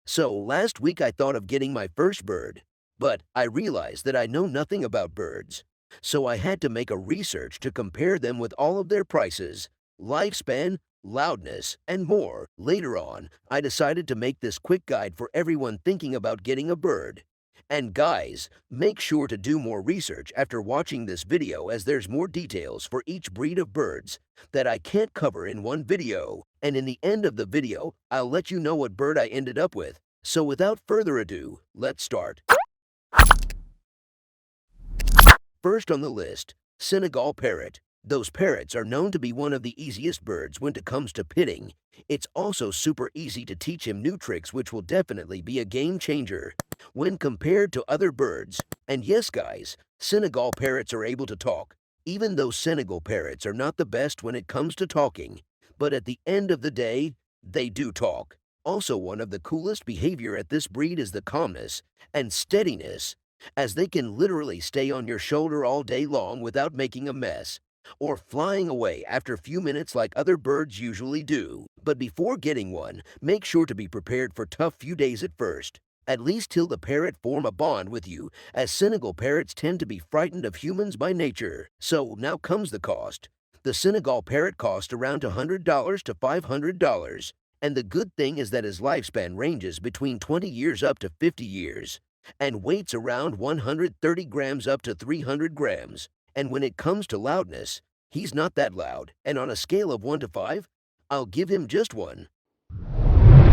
So last week I thought of getting my first bird, but I realized that I know nothing about birds. So I had to make a research to compare them with all of their prices, lifespan, loudness, and more. Later on, I decided to make this quick guide for everyone thinking about getting a bird. And guys, make sure to do more research after watching this video as there's more details for each breed of birds that I can't cover in one video. And in the end of the video, I'll let you know what bird I ended up with. So without further ado, let's start. First on the list, Senegal Parrot. Those parrots are known to be one of the easiest birds when it comes to pitting. It's also super easy to teach him new tricks, which will definitely be a game changer when compared to other birds. And yes guys, Senegal parrots are able to talk, even though Senegal parrots are not the best when it comes to talking. But at the end of the day, they do talk. Also, one of the coolest behavior at this breed is the calmness and steadiness, as they can literally stay on your shoulder all day long without making a mess or flying away after a few minutes like other birds usually do. But before getting one, make sure to be prepared for tough few days at first, at least till the parrot form a bond with you, as Senegal parrots tend to be frightened of humans by nature. So now comes the cost. The Senegal parrot costs around $100 to $500, and the good thing is that his lifespan ranges between 20 years up to 50 years, and weights around 130 grams up to 300 grams. And when it comes to loudness, he's not that loud, and on a scale of 1 to 5, I'll give him just 1.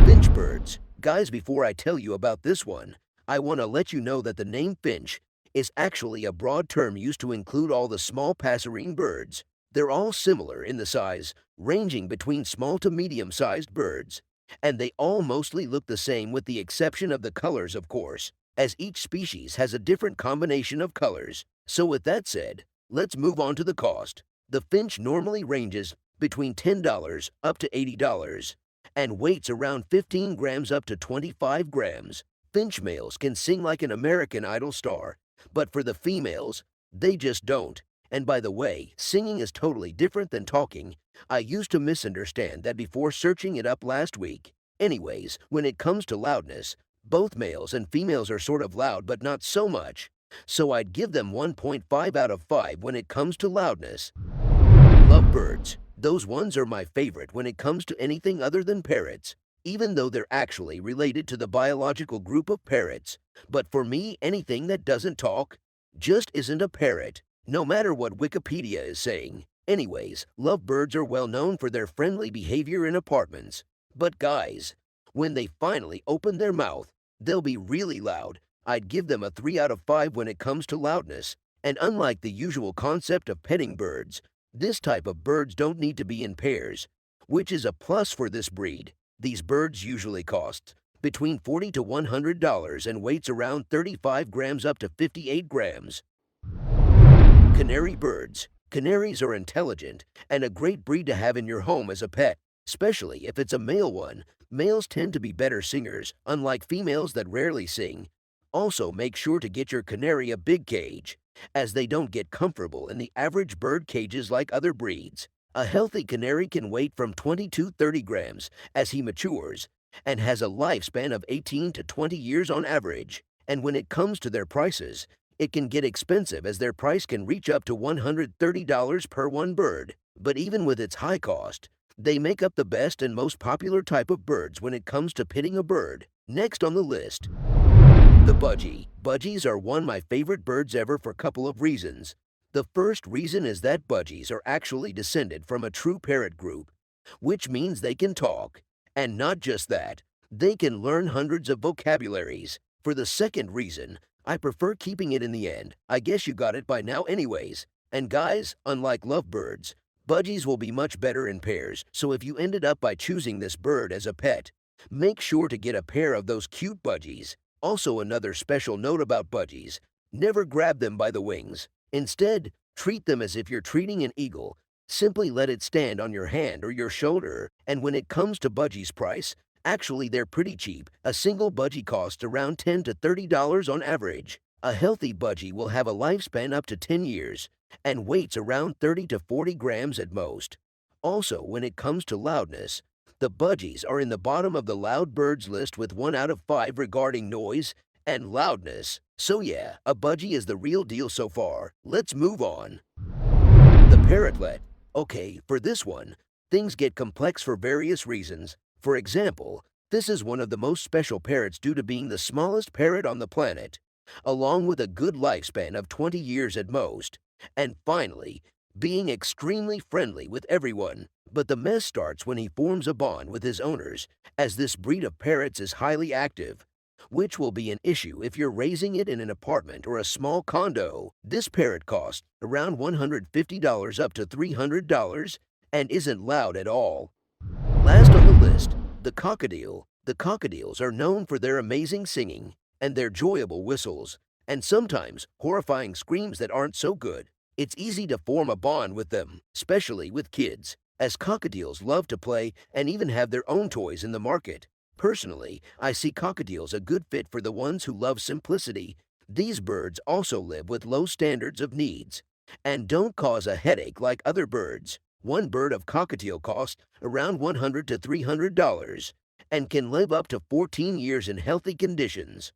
Finch birds. Guys, before I tell you about this one, I want to let you know that the name Finch is actually a broad term used to include all the small passerine birds. They're all similar in the size, ranging between small to medium-sized birds, and they all mostly look the same with the exception of the colors, of course, as each species has a different combination of colors. So with that said, let's move on to the cost. The Finch normally ranges between $10 up to $80 and weights around 15 grams up to 25 grams. Finch males can sing like an American Idol star, but for the females, they just don't. And by the way, singing is totally different than talking. I used to misunderstand that before searching it up last week. Anyways, when it comes to loudness, both males and females are sort of loud, but not so much. So I'd give them 1.5 out of 5 when it comes to loudness. Lovebirds. Those ones are my favorite when it comes to anything other than parrots, even though they're actually related to the biological group of parrots. But for me, anything that doesn't talk just isn't a parrot, no matter what Wikipedia is saying. Anyways, lovebirds are well known for their friendly behavior in apartments. But guys, when they finally open their mouth, they'll be really loud. I'd give them a 3 out of 5 when it comes to loudness. And unlike the usual concept of petting birds, this type of birds don't need to be in pairs, which is a plus for this breed. These birds usually cost between $40 to $100 and weights around 35 grams up to 58 grams. Canary birds. Canaries are intelligent and a great breed to have in your home as a pet, especially if it's a male one. Males tend to be better singers, unlike females that rarely sing. Also, make sure to get your canary a big cage, as they don't get comfortable in the average bird cages like other breeds. A healthy canary can weigh from 20 to 30 grams as he matures, and has a lifespan of 18 to 20 years on average. And when it comes to their prices, it can get expensive, as their price can reach up to $130 per one bird. But even with its high cost, they make up the best and most popular type of birds when it comes to pitting a bird. Next on the list, the budgie. Budgies are one of my favorite birds ever for a couple of reasons. The first reason is that budgies are actually descended from a true parrot group, which means they can talk. And not just that, they can learn hundreds of vocabularies. For the second reason, I prefer keeping it in the end. I guess you got it by now anyways. And guys, unlike lovebirds, budgies will be much better in pairs. So if you ended up by choosing this bird as a pet, make sure to get a pair of those cute budgies. Also, another special note about budgies: never grab them by the wings. Instead, treat them as if you're treating an eagle. Simply let it stand on your hand or your shoulder. And when it comes to budgies' price, actually they're pretty cheap. A single budgie costs around $10 to $30 on average. A healthy budgie will have a lifespan up to 10 years and weights around 30 to 40 grams at most. Also, when it comes to loudness, The Budgies are in the bottom of the loud birds list with 1 out of 5 regarding noise and loudness. So yeah, a Budgie is the real deal so far. Let's move on. The parrotlet. Okay, for this one, things get complex for various reasons. For example, this is one of the most special parrots due to being the smallest parrot on the planet, along with a good lifespan of 20 years at most. And finally, being extremely friendly with everyone. But the mess starts when he forms a bond with his owners, as this breed of parrots is highly active, which will be an issue if you're raising it in an apartment or a small condo. This parrot costs around $150 up to $300 and isn't loud at all. Last on the list, the Cockadeal. The Cockadeals are known for their amazing singing and their joyable whistles, and sometimes horrifying screams that aren't so good. It's easy to form a bond with them, especially with kids, as Cockadeals love to play and even have their own toys in the market. Personally, I see Cockadeals a good fit for the ones who love simplicity. These birds also live with low standards of needs and don't cause a headache like other birds. One bird of Cockadeal costs around $100 to $300 and can live up to 14 years in healthy conditions.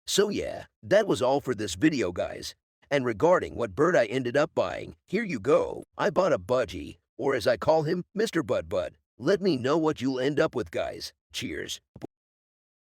So yeah, that was all for this video, guys. And regarding what bird I ended up buying, here you go. I bought a Budgie, or as I call him, Mr. Bud Bud. Let me know what you'll end up with, guys. Cheers.